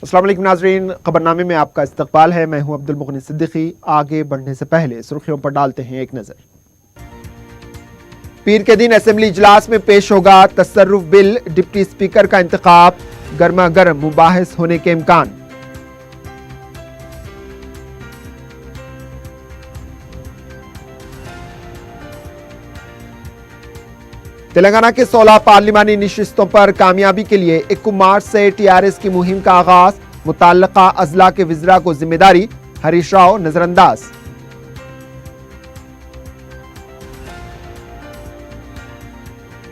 السلام علیکم ناظرین، خبرنامے میں آپ کا استقبال ہے۔ میں ہوں عبد المغنی صدیقی۔ آگے بڑھنے سے پہلے سرخیوں پر ڈالتے ہیں ایک نظر۔ پیر کے دن اسمبلی اجلاس میں پیش ہوگا تصرف بل، ڈپٹی اسپیکر کا انتخاب، گرما گرم مباحث ہونے کے امکان۔ تلنگانہ کے 16 پارلیمانی نشستوں پر کامیابی کے لیے 1 مارچ سے TRS کی مہم کا آغاز، متعلقہ اضلاع کے وزراء کو ذمہ داری، ہریش راؤ نظر انداز۔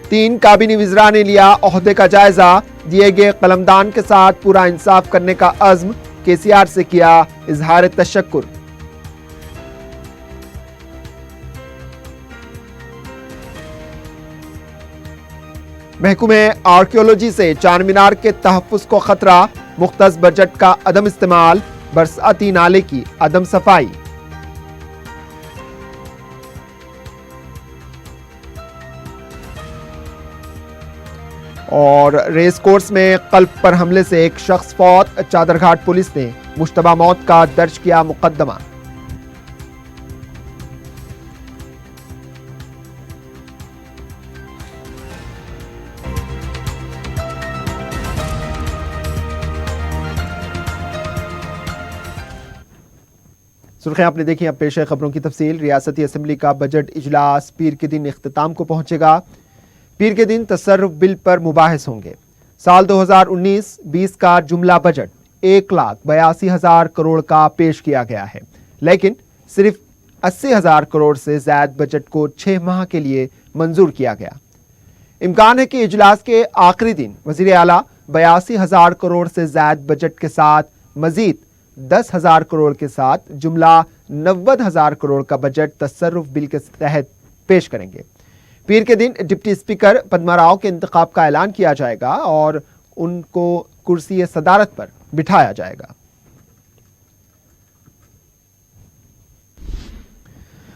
تین کابینی وزراء نے لیا عہدے کا جائزہ، دیے گئے قلمدان کے ساتھ پورا انصاف کرنے کا عزم، KCR سے کیا اظہار تشکر۔ محکمہ آرکیولوجی سے چار مینار کے تحفظ کو خطرہ، مختص بجٹ کا عدم استعمال، برساتی نالے کی عدم صفائی۔ اور ریس کورس میں قلب پر حملے سے ایک شخص فوت، چادرگھاٹ پولیس نے مشتبہ موت کا درج کیا مقدمہ۔ سرخیاں آپ نے دیکھی، اب پیش ہے خبروں کی تفصیل۔ ریاستی اسمبلی کا بجٹ اجلاس پیر کے دن اختتام کو پہنچے گا۔ پیر کے دن تصرف بل پر مباحث ہوں گے۔ سال 2019-20 کا جملہ بجٹ 1,82,000 کروڑ کا پیش کیا گیا ہے، لیکن صرف 80,000 کروڑ سے زائد بجٹ کو 6 ماہ کے لیے منظور کیا گیا۔ امکان ہے کہ اجلاس کے آخری دن وزیر اعلیٰ 82,000 کروڑ سے زائد بجٹ کے ساتھ مزید 10,000 کروڑ کے ساتھ جملہ 90,000 کروڑ کا بجٹ تصرف بل کے تحت پیش کریں گے۔ پیر کے دن ڈپٹی اسپیکر پدما راؤ کے انتخاب کا اعلان کیا جائے گا اور ان کو کرسی صدارت پر بٹھایا جائے گا۔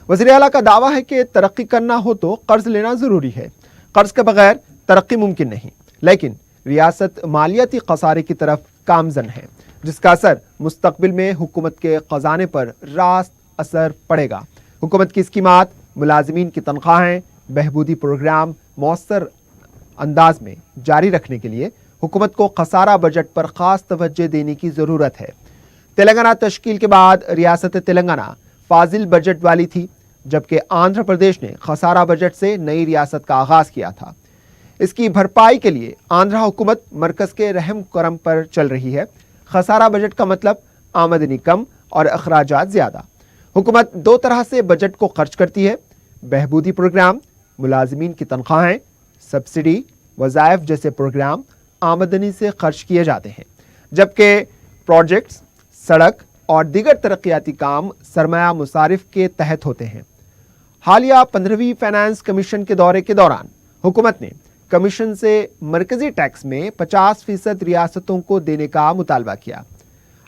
وزیر اعلیٰ کا دعویٰ ہے کہ ترقی کرنا ہو تو قرض لینا ضروری ہے، قرض کے بغیر ترقی ممکن نہیں، لیکن ریاست مالیاتی خسارے کی طرف گامزن ہے، جس کا اثر مستقبل میں حکومت کے خزانے پر راست اثر پڑے گا۔ حکومت کی اسکیمات، ملازمین کی تنخواہیں، بہبودی پروگرام مؤثر انداز میں جاری رکھنے کے لیے حکومت کو خسارہ بجٹ پر خاص توجہ دینے کی ضرورت ہے۔ تلنگانہ تشکیل کے بعد ریاست تلنگانہ فاضل بجٹ والی تھی، جبکہ آندھرا پردیش نے خسارہ بجٹ سے نئی ریاست کا آغاز کیا تھا۔ اس کی بھرپائی کے لیے آندھرا حکومت مرکز کے رحم کرم پر چل رہی ہے۔ خسارہ بجٹ کا مطلب آمدنی کم اور اخراجات زیادہ۔ حکومت دو طرح سے بجٹ کو خرچ کرتی ہے: بہبودی پروگرام، ملازمین کی تنخواہیں، سبسڈی، وظائف جیسے پروگرام آمدنی سے خرچ کیے جاتے ہیں، جبکہ پروجیکٹس، سڑک اور دیگر ترقیاتی کام سرمایہ مصارف کے تحت ہوتے ہیں۔ حالیہ 15ویں فائنانس کمیشن کے دورے کے دوران حکومت نے کمیشن سے مرکزی ٹیکس میں 50% ریاستوں کو دینے کا مطالبہ کیا۔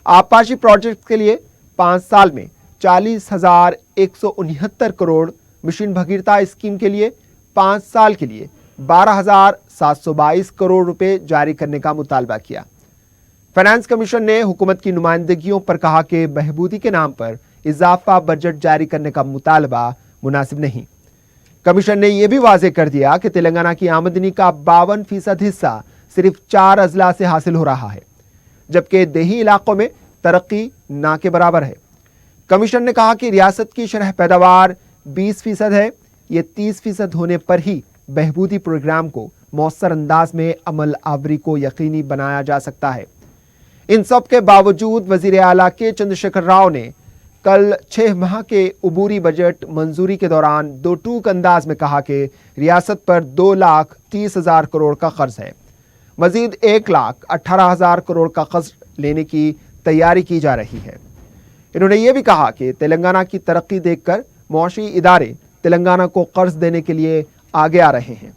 آبپاشی پروجیکٹ کے لیے 5 سال میں 40,169 کروڑ، مشن بھگیرتا اسکیم کے لیے 5 سال کے لیے 12,722 کروڑ روپے جاری کرنے کا مطالبہ کیا۔ فائنانس کمیشن نے حکومت کی نمائندگیوں پر کہا کہ بہبودی کے نام پر اضافہ بجٹ جاری کرنے کا مطالبہ مناسب نہیں۔ کمیشن نے یہ بھی واضح کر دیا کہ تلنگانہ کی آمدنی کا 52% حصہ صرف 4 اضلاع سے حاصل ہو رہا ہے، جبکہ دیہی علاقوں میں ترقی نہ کے برابر ہے۔ کمیشن نے کہا کہ ریاست کی شرح پیداوار 20% ہے، یہ 30% ہونے پر ہی بہبودی پروگرام کو مؤثر انداز میں عمل آوری کو یقینی بنایا جا سکتا ہے۔ ان سب کے باوجود وزیر اعلیٰ کے چندرشیکھر راؤ نے کل 6 ماہ کے عبوری بجٹ منظوری کے دوران دو ٹوک انداز میں کہا کہ ریاست پر 2,30,000 کروڑ کا قرض ہے، مزید 1,18,000 کروڑ کا قرض لینے کی تیاری کی جا رہی ہے۔ انہوں نے یہ بھی کہا کہ تلنگانہ کی ترقی دیکھ کر معاشی ادارے تلنگانہ کو قرض دینے کے لیے آگے آ رہے ہیں۔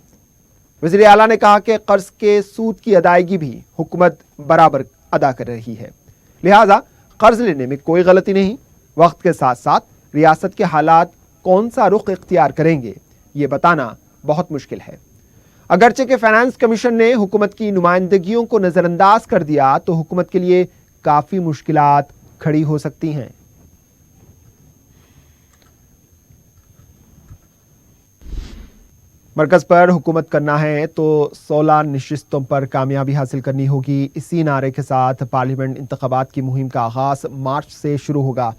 وزیر اعلیٰ نے کہا کہ قرض کے سود کی ادائیگی بھی حکومت برابر ادا کر رہی ہے، لہٰذا قرض لینے میں کوئی غلطی نہیں۔ وقت کے ساتھ ساتھ ریاست کے حالات کون سا رخ اختیار کریں گے، یہ بتانا بہت مشکل ہے۔ अगरचे के फाइनेंस कमीशन ने हुकूमत की नुमाइंदगियों को नजरअंदाज कर दिया तो हुकूमत के लिए काफी मुश्किलात खड़ी हो सकती हैं। मरकज पर हुकूमत करना है तो 16 नशिस्तों पर कामयाबी हासिल करनी होगी। इसी नारे के साथ पार्लियामेंट इंतखाबात की मुहिम का आगाज मार्च से शुरू होगा।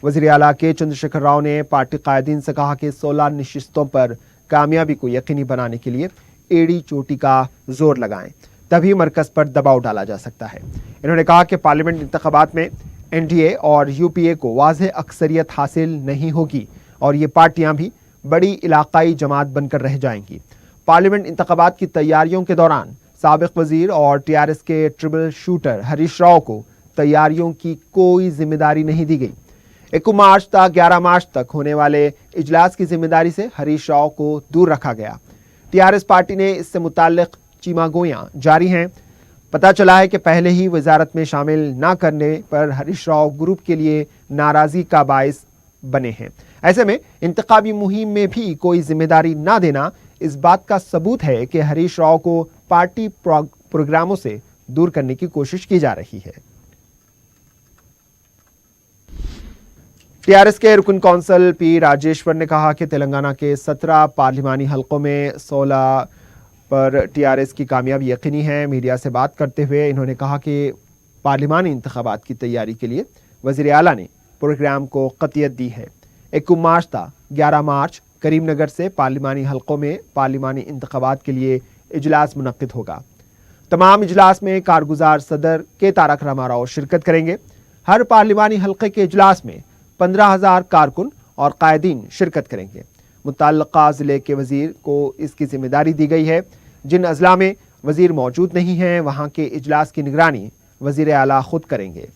वज़ीर आला के चंद्रशेखर राव ने पार्टी कायदीन से कहा कि 16 नशिस्तों पर कामयाबी को यकीनी बनाने के लिए एड़ी चोटी का जोर लगाएं, तभी मरकज पर दबाव डाला जा सकता है। इन्होंने कहा कि पार्लियामेंट इंतखाबात में एनडीए और यूपीए को वाज़ेह अक्सरियत हासिल नहीं होगी और ये पार्टियां भी बड़ी इलाकाई जमात बनकर रह जाएंगी। पार्लियामेंट इंतखाबात की तैयारियों के दौरान साबिक वजीर और टीआरएस के ट्रिपल शूटर हरीश राव को तैयारियों की कोई जिम्मेदारी नहीं दी गई। 1 मार्च तक 11 मार्च तक होने वाले इजलास की जिम्मेदारी से हरीश राव को दूर रखा गया। टीआरएस पार्टी ने इससे मुताल्लिक चीमागोयां जारी हैं। पता चला है कि पहले ही वजारत में शामिल न करने पर हरीश राव ग्रुप के लिए नाराजगी का बायस बने हैं। ऐसे में इंतखाबी मुहिम में भी कोई जिम्मेदारी ना देना इस बात का सबूत है कि हरीश राव को पार्टी प्रोग्रामों से दूर करने की कोशिश की जा रही है। टीआरएस के रुकन कौंसल पी राजेश्वर ने कहा कि तेलंगाना के 17 पार्लिमानी हलकों में 16 पर टीआरएस की कामयाबी यकीनी है। मीडिया से बात करते हुए इन्होंने कहा कि पार्लिमानी इंतखाबात की तैयारी के लिए वज़ीर आला ने प्रोग्राम को क़तियत दी है। 1 मार्च था 11 मार्च करीमनगर से पार्लिमानी हलकों में पार्लिमानी इंतखाबात के लिए इजलास मुनक्किद होगा। तमाम इजलास में कारगुजार सदर के तारक रामाराव शिरकत करेंगे। हर पार्लिमानी हलके के इजलास में 15,000 कारकुन और कायदीन शिरकत करेंगे। मुतल्लका ज़िले के वज़ीर को इसकी जिम्मेदारी दी गई है। जिन अजला में वज़ीर मौजूद नहीं हैं वहाँ के इजलास की निगरानी वज़ीर आला खुद करेंगे।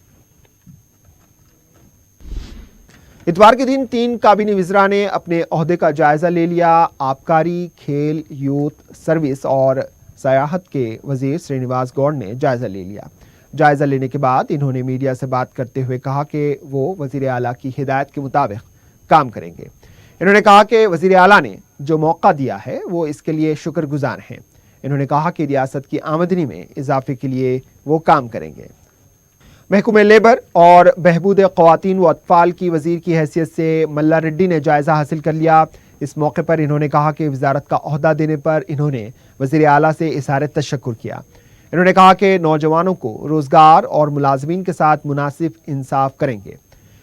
इतवार के दिन 3 काबीनी वज़रा ने अपने ओहदे का जायजा ले लिया। आबकारी, खेल, यूथ सर्विस और सयाहत के वज़ीर श्रीनिवास गौड़ ने जायजा ले लिया। जायजा लेने के बाद इन्होंने मीडिया से बात करते हुए कहा कि वो वज़ीर आला की हिदायत के मुताबिक काम करेंगे। इन्होंने कहा कि वज़ीर आला ने जो मौका दिया है वो इसके लिए शुक्रगुजार हैं। इन्होंने कहा कि रियासत की आमदनी में इजाफे के लिए वो काम करेंगे। महकमे लेबर और बहबूद ख़वातीन व अतफ़ाल की वज़ीर की हैसियत से मल्ला रेड्डी ने जायज़ा हासिल कर लिया। इस मौके पर इन्होंने कहा कि वज़ारत का ओहदा देने पर इन्होंने वज़ीर आला से इज़हार तशक्कुर किया। इन्होंने कहा कि नौजवानों को रोज़गार और मुलाजमीन के साथ मुनासिब इंसाफ करेंगे।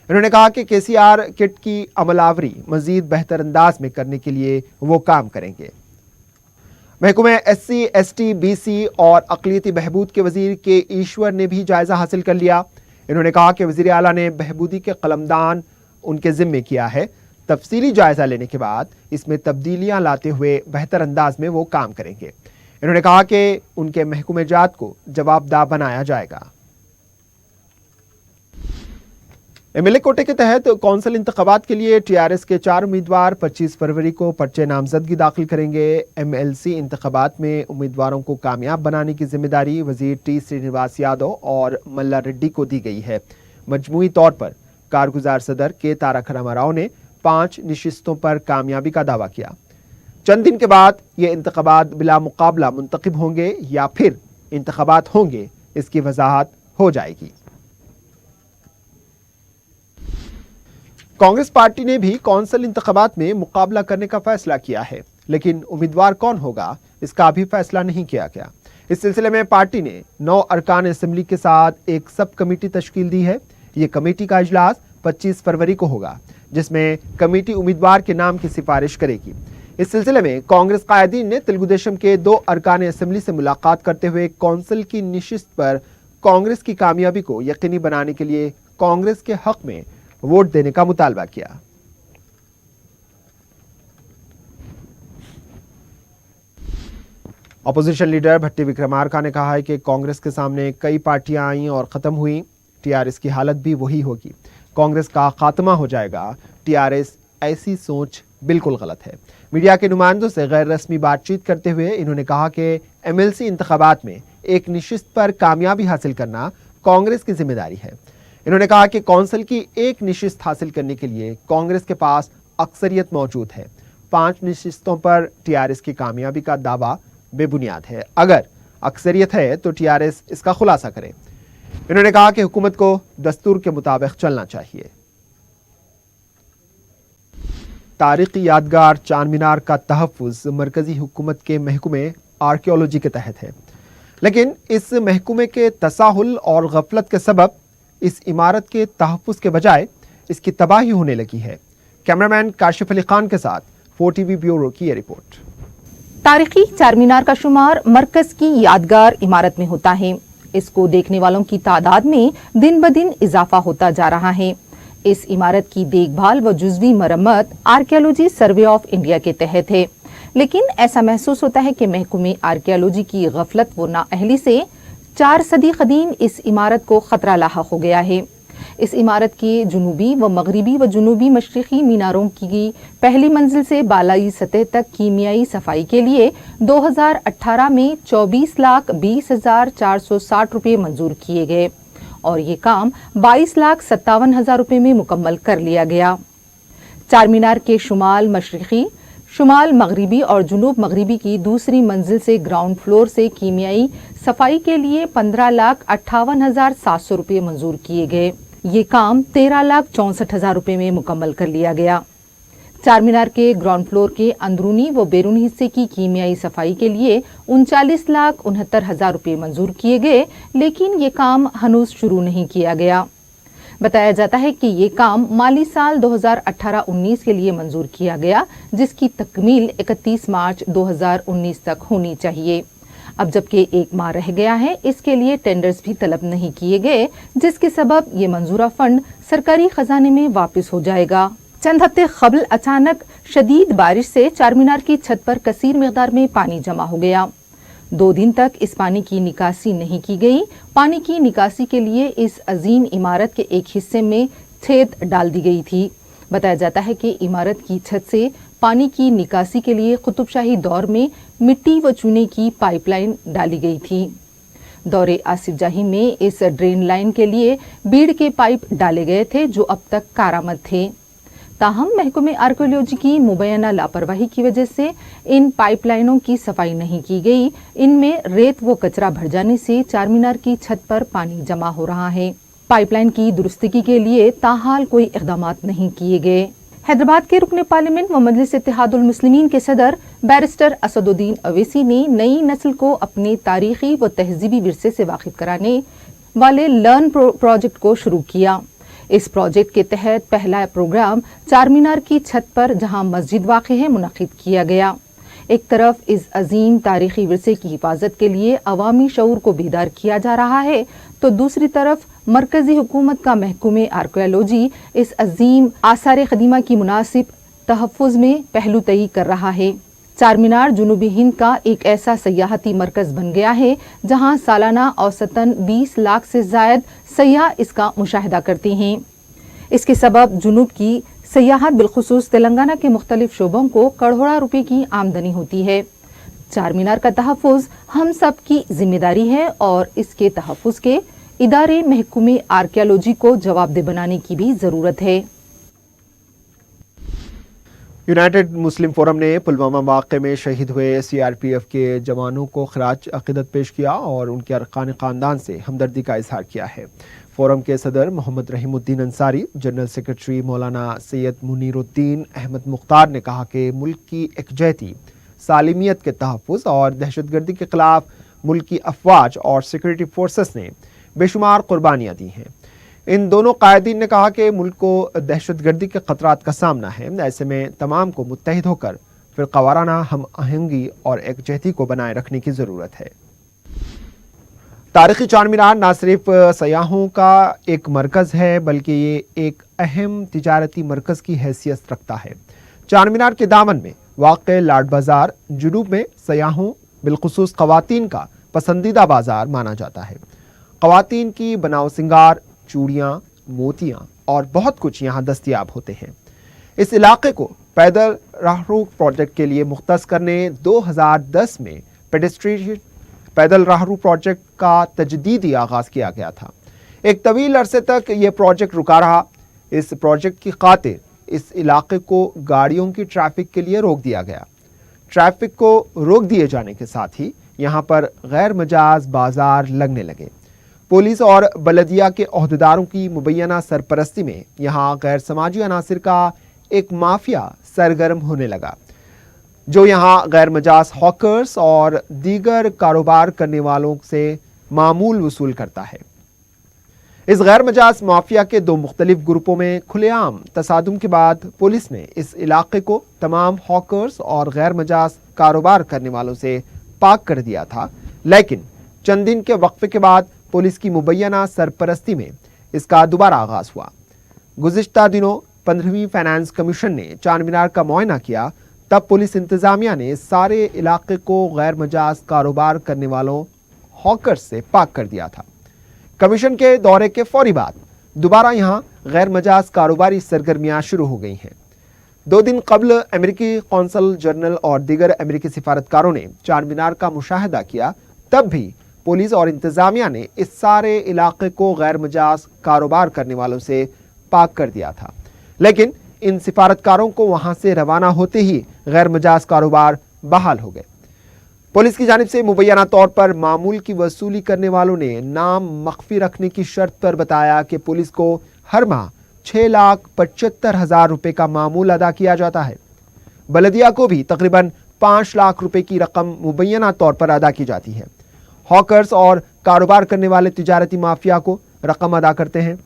इन्होंने कहा कि केसीआर किट की अमलावरी मज़ीद बेहतर अंदाज में करने के लिए वो काम करेंगे। महकमे SC, ST, BC और अक़लियती बहबूद के वज़ीर के ईश्वर ने भी जायज़ा हासिल कर लिया। इन्होंने कहा कि वज़ीर आला ने बहबूदी के कलमदान उनके ज़िम्मे किया है। तफसीली जायज़ा लेने के बाद इसमें तब्दीलियाँ लाते हुए बेहतर अंदाज में वो काम करेंगे। इन्होंने कहा कि उनके महकूमे जात को जवाबदाह बनाया जाएगा। MLA कोटे के तहत कौंसिल इंतखाबात के लिए टीआरएस के 4 उम्मीदवार 25 फरवरी को पर्चे नामजदगी दाखिल करेंगे। MLC इंतखाबात में उम्मीदवारों को कामयाब बनाने की जिम्मेदारी वज़ीर T श्रीनिवास यादव और मल्ला रेड्डी को दी गई है। मजमूई तौर पर कारगुजार सदर के तारक रामाराव ने 5 नशिस्तों पर कामयाबी का दावा किया। चंद दिन के बाद ये इंतखाबात बिला मुकाबला मुंतखब होंगे या फिर इंतखाबात होंगे, इसकी वजाहत हो जाएगी। कांग्रेस पार्टी ने भी कौंसिल इंतखाबात में मुकाबला करने का फैसला किया है, लेकिन उम्मीदवार कौन होगा इसका अभी फैसला नहीं किया गया। इस सिलसिले में पार्टी ने 9 अरकान असेंबली के साथ एक सब कमेटी तश्कील दी है। ये कमेटी का इजलास 25 फरवरी को होगा, जिसमें कमेटी उम्मीदवार के नाम की सिफारिश करेगी। इस सिलसिले में कांग्रेस कायदीन ने तेलुगु देशम के 2 अरकान असेंबली से मुलाकात करते हुए कौंसिल की निशिस्त पर कांग्रेस की कामयाबी को यकीनी बनाने के लिए कांग्रेस के हक में वोट देने का मुतालबा किया। अपोजिशन लीडर भट्टी विक्रमार्का ने कहा है कि कांग्रेस के सामने कई पार्टियां आईं और खत्म हुई, टीआरएस की हालत भी वही होगी। कांग्रेस का खात्मा हो जाएगा। टीआरएस ऐसी सोच बिल्कुल गलत है। मीडिया के नुमाइंदों से गैर रस्मी बातचीत करते हुए इन्होंने कहा कि MLC इंतखाबात में एक निशिस्त पर कामयाबी हासिल करना कांग्रेस की जिम्मेदारी है। इन्होंने कहा कि कौंसिल की एक निशिस्त हासिल करने के लिए कांग्रेस के पास अक्सरियत मौजूद है। 5 निशिस्तों पर टीआरएस की कामयाबी का दावा بے بنیاد ہے. اگر اکثریت ہے تو TRS اس کا خلاصہ کرے. انہوں نے کہا کہ حکومت کو دستور کے مطابق چلنا چاہیے. تاریخی یادگار چار مینار کا تحفظ مرکزی حکومت کے محکمے آرکیالوجی کے تحت ہے، لیکن اس محکمے کے تساہل اور غفلت کے سبب اس عمارت کے تحفظ کے بجائے اس کی تباہی ہونے لگی ہے. کیمرامین کاشف علی خان کے ساتھ 4TV بیورو کی یہ رپورٹ. تاریخی چار مینار کا شمار مرکز کی یادگار عمارت میں ہوتا ہے. اس کو دیکھنے والوں کی تعداد میں دن بدن اضافہ ہوتا جا رہا ہے. اس عمارت کی دیکھ بھال و جزوی مرمت آرکیالوجی سروے آف انڈیا کے تحت ہے، لیکن ایسا محسوس ہوتا ہے کہ محکمہ آرکیالوجی کی غفلت و نااہلی سے 4 صدی قدیم اس عمارت کو خطرہ لاحق ہو گیا ہے. اس عمارت کے جنوبی و مغربی و جنوبی مشرقی میناروں کی پہلی منزل سے بالائی سطح تک کیمیائی صفائی کے لیے 2018 میں 24,20,460 روپے منظور کیے گئے اور یہ کام 22,57,000 روپے میں مکمل کر لیا گیا. چار مینار کے شمال مشرقی، شمال مغربی اور جنوب مغربی کی دوسری منزل سے گراؤنڈ فلور سے کیمیائی صفائی کے لیے 15,58,700 روپے منظور کیے گئے. یہ کام 13,64,000 روپے میں مکمل کر لیا گیا. چار مینار کے گراؤنڈ فلور کے اندرونی و بیرونی حصے کی کیمیائی صفائی کے لیے 39,69,000 روپے منظور کیے گئے، لیکن یہ کام ہنوز شروع نہیں کیا گیا. بتایا جاتا ہے کہ یہ کام مالی سال 2018-19 کے لیے منظور کیا گیا، جس کی تکمیل 31 مارچ 2019 تک ہونی چاہیے. اب جبکہ 1 ماہ رہ گیا ہے، اس کے لیے ٹینڈرز بھی طلب نہیں کیے گئے، جس کے سبب یہ منظورہ فنڈ سرکاری خزانے میں واپس ہو جائے گا. چند ہفتے قبل اچانک شدید بارش سے چار مینار کی چھت پر کثیر مقدار میں پانی جمع ہو گیا. 2 دن تک اس پانی کی نکاسی نہیں کی گئی. پانی کی نکاسی کے لیے اس عظیم عمارت کے ایک حصے میں چھید ڈال دی گئی تھی. بتایا جاتا ہے کہ عمارت کی چھت سے پانی کی نکاسی کے لیے قطب شاہی دور میں مٹی و چونے کی پائپ لائن ڈالی گئی تھی. دور آصف جاہی میں اس ڈرین لائن کے لیے بیڑ کے پائپ ڈالے گئے تھے جو اب تک کارآمد تھے. تاہم محکمہ آرکیالوجی کی مبینہ لاپرواہی کی وجہ سے ان پائپ لائنوں کی صفائی نہیں کی گئی. ان میں ریت و کچرا بھر جانے سے چار مینار کی چھت پر پانی جمع ہو رہا ہے. پائپ لائن کی درستگی کے لیے تاحال کوئی اقدامات نہیں کیے گئے. حیدرآباد کے رکن پارلیمنٹ و مجلس اتحاد المسلمین کے صدر بیرسٹر اسد الدین اویسی نے نئی نسل کو اپنے تاریخی و تہذیبی ورثے سے واقف کرانے والے لرن پروجیکٹ کو شروع کیا. اس پروجیکٹ کے تحت پہلا پروگرام چار مینار کی چھت پر جہاں مسجد واقع ہے منعقد کیا گیا. ایک طرف اس عظیم تاریخی ورثے کی حفاظت کے لیے عوامی شعور کو بیدار کیا جا رہا ہے، تو دوسری طرف مرکزی حکومت کا محکمہ آرکیالوجی اس عظیم آثار قدیمہ کی مناسب تحفظ میں پہلو طئی کر رہا ہے. چار مینار جنوبی ہند کا ایک ایسا سیاحتی مرکز بن گیا ہے جہاں سالانہ اوسطاً 20 لاکھ سے زائد سیاح اس کا مشاہدہ کرتے ہیں. اس کے سبب جنوب کی سیاحت بالخصوص تلنگانہ کے مختلف شعبوں کو کروڑوں روپے کی آمدنی ہوتی ہے. چار مینار کا تحفظ ہم سب کی ذمہ داری ہے اور اس کے تحفظ کے ادارے محکمہ آرکیالوجی کو جواب دہ بنانے کی بھی ضرورت ہے. یونائیٹڈ مسلم فورم نے پلوامہ واقعے میں شہید ہوئے CRPF کے جوانوں کو خراج عقیدت پیش کیا اور ان کے ارکان خاندان سے ہمدردی کا اظہار کیا ہے. فورم کے صدر محمد رحیم الدین انصاری، جنرل سیکرٹری مولانا سید منیر الدین احمد مختار نے کہا کہ ملک کی یکجہتی، سالمیت کے تحفظ اور دہشت گردی کے خلاف ملک کی افواج اور سیکورٹی فورسز نے بے شمار قربانیاں دی ہیں. ان دونوں قائدین نے کہا کہ ملک کو دہشت گردی کے خطرات کا سامنا ہے. ایسے میں تمام کو متحد ہو کر فرقہ وارانہ ہم آہنگی اور یکجہتی کو بنائے رکھنے کی ضرورت ہے. تاریخی چار مینار نہ صرف سیاحوں کا ایک مرکز ہے بلکہ یہ ایک اہم تجارتی مرکز کی حیثیت رکھتا ہے. چار مینار کے دامن میں واقع لاڈ بازار جنوب میں سیاحوں بالخصوص خواتین کا پسندیدہ بازار مانا جاتا ہے. خواتین کی بناؤ سنگار، چوڑیاں، موتیاں اور بہت کچھ یہاں دستیاب ہوتے ہیں. اس علاقے کو پیدل راہرو پروجیکٹ کے لیے مختص کرنے 2010 میں پیدل راہرو پروجیکٹ کا تجدیدی آغاز کیا گیا تھا. ایک طویل عرصے تک یہ پروجیکٹ رکا رہا. اس پروجیکٹ کی خاطر اس علاقے کو گاڑیوں کی ٹریفک کے لیے روک دیا گیا. ट्रैफिक को रोक दिए जाने के साथ ही यहां पर गैर मजाज बाजार लगने लगे। पुलिस और बलदिया के ओहदेदारों की मुबैना सरपरस्ती में यहां गैर समाजी अनासिर का एक माफिया सरगर्म होने लगा, जो यहां गैर मजाज हॉकर्स और दीगर कारोबार करने वालों से मामूल वसूल करता है। इस गैर मजाज माफिया के दो मुख्तलिफ ग्रुपों में खुलेआम तसादुम के बाद पुलिस ने इस इलाके को तमाम हॉकर्स और गैर मजाज कारोबार करने वालों से पाक कर दिया था, लेकिन चंद दिन के वक्फे के बाद पुलिस की मुबैना सरपरस्ती में इसका दोबारा आगाज हुआ। गुज़िश्ता दिनों 15वीं फाइनेंस कमीशन ने चार मीनार का मुआयना किया, तब पुलिस इंतजामिया ने सारे इलाके को गैर मजाज कारोबार करने वालों हॉकर्स से पाक कर दिया था। कमीशन के दौरे के फौरी बाद दोबारा यहां गैर मजाज कारोबारी सरगर्मियां शुरू हो गई हैं। 2 दिन कबल अमेरिकी कौंसल जनरल और दीगर अमेरिकी सिफारतकारों ने चार मीनार का मुशाहिदा किया, तब भी पुलिस और इंतजामिया ने इस सारे इलाके को गैर मजाज कारोबार करने वालों से पाक कर दिया था, लेकिन इन सिफारतकारों को वहां से रवाना होते ही गैर मजाज कारोबार बहाल हो गए। पुलिस की जानिब से मुबैना तौर पर मामूल की वसूली करने वालों ने नाम मख्फी रखने की शर्त पर बताया कि पुलिस को हर माह 6,75,000 रुपए का मामूल अदा किया जाता है। बलदिया को भी तकरीबन 5 लाख रुपए की रकम मुबैना तौर पर अदा की जाती है। हॉकर्स और कारोबार करने वाले तिजारती माफिया को रकम अदा करते हैं।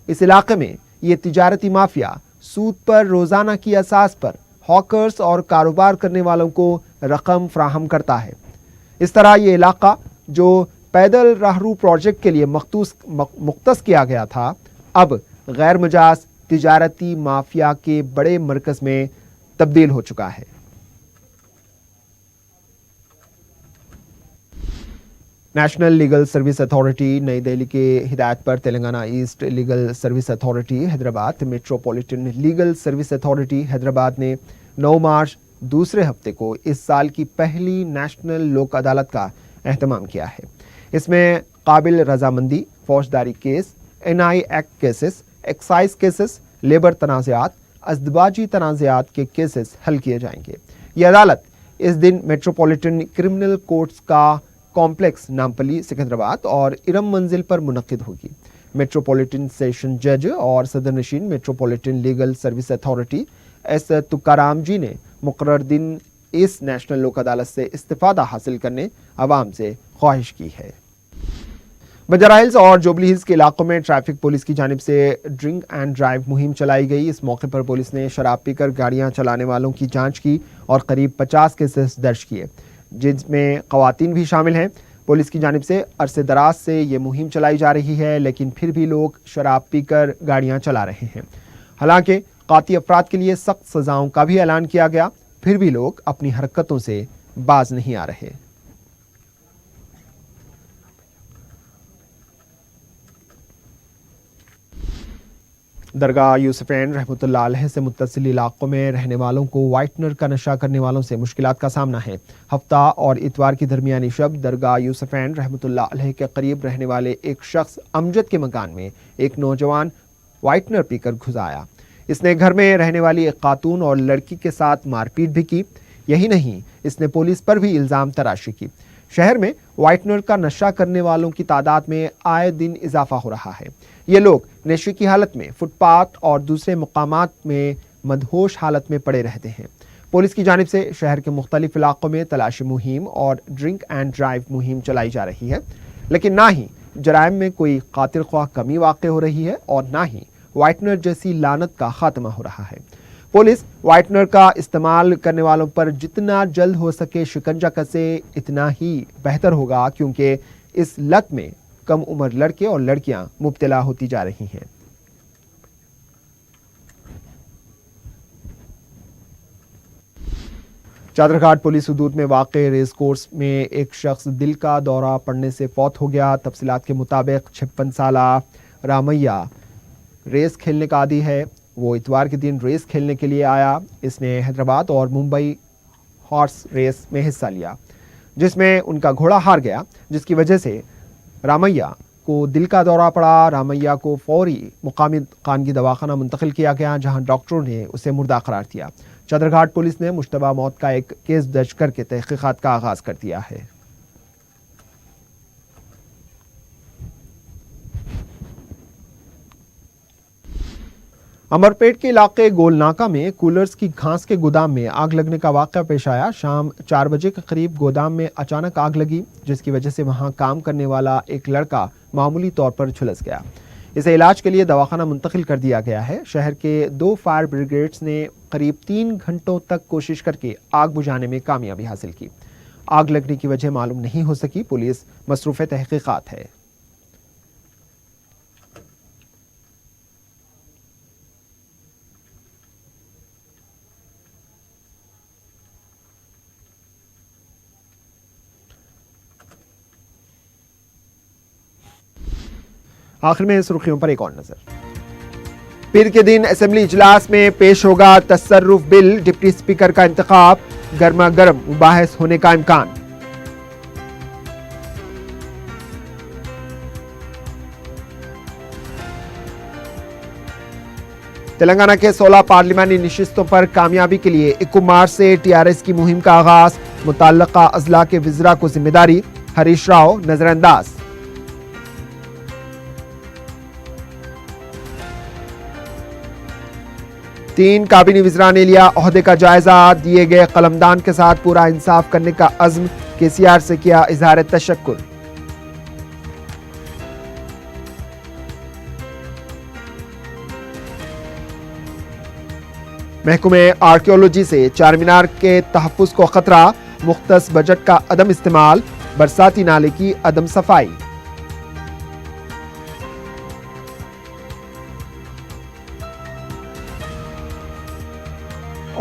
इस इलाके में ये तिजारती माफिया सूद पर रोजाना की असास पर हॉकर्स और कारोबार करने वालों को रकम फ्राहम करता है। इस तरह ये इलाका जो पैदल राहरू प्रोजेक्ट के लिए मुख्तस किया गया था, अब गैर मजाज तिजारती माफिया के बड़े मरकज में तब्दील हो चुका है। नेशनल लीगल सर्विस अथॉरिटी नई दिल्ली के हिदायत पर Telangana east legal service authority Hyderabad, metropolitan legal service authority Hyderabad ने 9 मार्च दूसरे हफ्ते को इस साल की पहली नेशनल लोक अदालत का एहतमाम किया है। इसमें काबिल रजामंदी फौजदारी case, NI act cases, excise cases, labour तनाज़ात, अज़दबाजी तनाज़ात के केसेस हल किए जाएंगे। ये अदालत इस दिन मेट्रोपॉलिटन क्रिमिनल कोर्ट्स का कॉम्प्लेक्स नामपली सिकंदराबाद और इरम मंजिल पर मुनक्किद होगी। मेट्रोपॉलिटन सेशन जज और सदर नशीन metropolitan legal service authority S Tukaram ji ने मुकर्रर दिन इस नेशनल लोक अदालत से इस्तिफादा हासिल करने अवाम से ख्वाहिश की है। बंजारा हिल्स और जुबली हिल्स के इलाकों में ट्रैफिक पुलिस की जानिब से ड्रिंक एंड ड्राइव मुहिम चलाई गई। इस मौके पर पुलिस ने शराब पीकर गाड़ियां चलाने वालों की जांच की और करीब 50 केसेस दर्ज किए, जिसमें ख़वातीन भी शामिल हैं। पुलिस की जानिब से अरसे दराज से ये मुहिम चलाई जा रही है, लेकिन फिर भी लोग शराब पीकर गाड़ियां चला रहे हैं। हालांकि काती अफराद के लिए सख्त सजाओं का भी ऐलान किया गया, फिर भी लोग अपनी हरकतों से बाज नहीं आ रहे। दरगाह यूसुफैन रहमतुल्लाह अलैह से मुत्तसिल इलाकों में रहने वालों को वाइटनर का नशा करने वालों से मुश्किलात का सामना है। हफ्ता और इतवार की दरमियानी शब दरगाह यूसुफैन रहमतुल्लाह अलैह के करीब रहने वाले एक शख्स अमजद के मकान में एक नौजवान वाइटनर पीकर घुस आया। इसने घर में रहने वाली एक खातून और लड़की के साथ मारपीट भी की। यही नहीं, इसने पुलिस पर भी इल्ज़ाम तराशी की। शहर में वाइटनर का नशा करने वालों की तादाद में आए दिन इजाफा हो रहा है। ये लोग नशे की हालत में फुटपाथ और दूसरे मकामात में मदहोश हालत में पड़े रहते हैं। पुलिस की जानिब से शहर के मुख्तलिफ इलाकों में तलाशी मुहिम और ड्रिंक एंड ड्राइव मुहिम चलाई जा रही है, लेकिन ना ही जराइम में कोई कातिल ख्वाह कमी वाक़ हो रही है और ना ही वाइटनर जैसी लानत का खात्मा हो रहा है। पुलिस वाइटनर का इस्तेमाल करने वालों पर जितना जल्द हो सके शिकंजा कसे, इतना ही बेहतर होगा, क्योंकि इस लत में कम उम्र लड़के और लड़कियां मुब्तला होती जा रही हैं। चादरघाट पुलिस हदूद में वाक़े रेस कोर्स में एक शख्स दिल का दौरा पड़ने से फौत हो गया। तफसीलात के मुताबिक 56 साला रामैया रेस खेलने का आदी है। वो इतवार के दिन रेस खेलने के लिए आया। इसने हैदराबाद और मुंबई हॉर्स रेस में हिस्सा लिया, जिसमें उनका घोड़ा हार गया, जिसकी वजह से रामैया को दिल का दौरा पड़ा। रामैया को फौरी मुकामी खानगी दवाखाना मुंतकिल किया गया, जहां डॉक्टरों ने उसे मुर्दा करार दिया। چادرگھاٹ پولیس نے مشتبہ موت کا ایک کیس درج کر کے تحقیقات کا آغاز کر دیا ہے۔ امرپیٹ کے علاقے گول ناکا میں کولرز کی گھاس کے گودام میں آگ لگنے کا واقعہ پیش آیا۔ شام 4 بجے کے قریب گودام میں اچانک آگ لگی، جس کی وجہ سے وہاں کام کرنے والا ایک لڑکا معمولی طور پر جھلس گیا۔ اسے علاج کے لیے دواخانہ منتقل کر دیا گیا ہے۔ شہر کے 2 فائر بریگیڈز نے قریب 3 گھنٹوں تک کوشش کر کے آگ بجھانے میں کامیابی حاصل کی۔ آگ لگنے کی وجہ معلوم نہیں ہو سکی۔ پولیس مصروف تحقیقات ہے۔ آخر میں سرخیوں پر ایک اور نظر۔ پیر کے دن اسمبلی اجلاس میں پیش ہوگا تصرف بل، ڈپٹی اسپیکر کا انتخاب، گرما گرم مباحث ہونے کا امکان۔ تلنگانہ کے 16 پارلیمانی نشستوں پر کامیابی کے لیے 1 مارچ سے TRS کی مہم کا آغاز، متعلقہ اضلاع کے وزراء کو ذمہ داری، ہریش راؤ نظر انداز۔ تین کابینی وزراء نے لیا عہدے کا جائزہ، دیے گئے قلمدان کے ساتھ پورا انصاف کرنے کا عزم، KCR سے کیا اظہار تشکر۔ محکمہ آرکیولوجی سے چار مینار کے تحفظ کو خطرہ، مختص بجٹ کا عدم استعمال، برساتی نالے کی عدم صفائی۔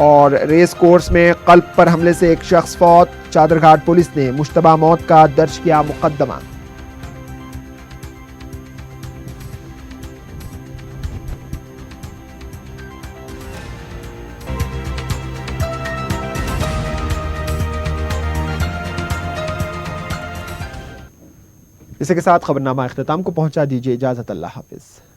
اور ریس کورس میں قلب پر حملے سے ایک شخص فوت، چادرگھاٹ پولیس نے مشتبہ موت کا درج کیا مقدمہ۔ اسی کے ساتھ خبرنامہ اختتام کو پہنچا، دیجیے اجازت، اللہ حافظ۔